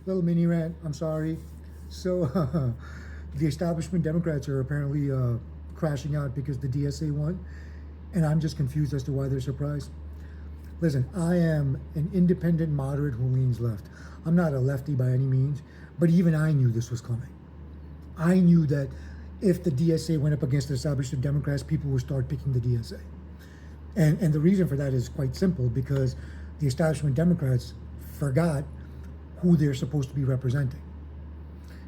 Little mini rant. I'm sorry. So, the establishment Democrats are apparently crashing out because the DSA won, and I'm just confused as to why they're surprised. Listen, I am an independent moderate who leans left. I'm not a lefty by any means, but even I knew this was coming. I knew that if the DSA went up against the establishment Democrats, people would start picking the DSA. And the reason for that is quite simple, because the establishment Democrats forgot who they're supposed to be representing.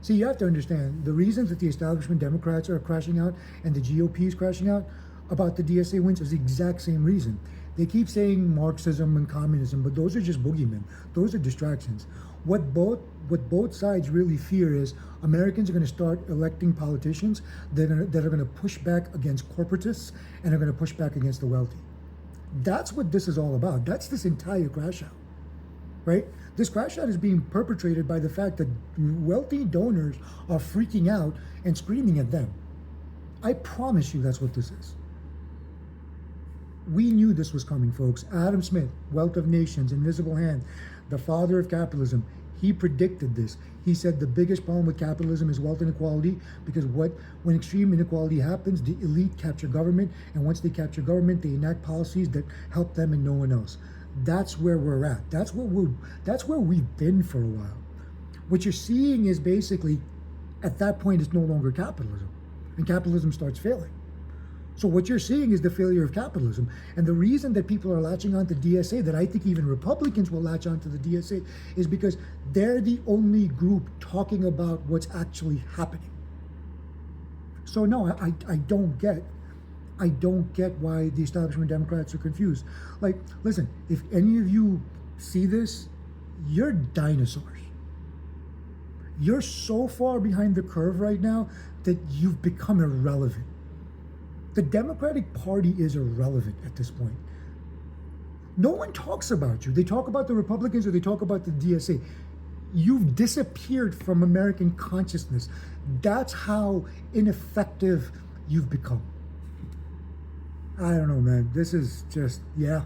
See, you have to understand the reasons that the establishment Democrats are crashing out and the GOP is crashing out about the DSA wins is the exact same reason. They keep saying Marxism and communism, but those are just boogeymen. Those are distractions. What both sides really fear is Americans are going to start electing politicians that are going to push back against corporatists and are going to push back against the wealthy. That's what this is all about. That's this entire crash out, right? This crash out is being perpetrated by the fact that wealthy donors are freaking out and screaming at them. I promise you that's what this is. We knew this was coming, folks. Adam Smith, Wealth of Nations, Invisible Hand, the father of capitalism, he predicted this. He said the biggest problem with capitalism is wealth inequality, because when extreme inequality happens, the elite capture government, and once they capture government, they enact policies that help them and no one else. That's where we're at. That's where we've been for a while. What you're seeing is basically, at that point, it's no longer capitalism, and capitalism starts failing. So what you're seeing is the failure of capitalism. And the reason that people are latching on to DSA, that I think even Republicans will latch on to the DSA, is because they're the only group talking about what's actually happening. So no, I don't get why the establishment Democrats are confused. Like, listen, if any of you see this, you're dinosaurs. You're so far behind the curve right now that you've become irrelevant. The Democratic Party is irrelevant at this point. No one talks about you. They talk about the Republicans or they talk about the DSA. You've disappeared from American consciousness. That's how ineffective you've become. I don't know, man. This is just, yeah.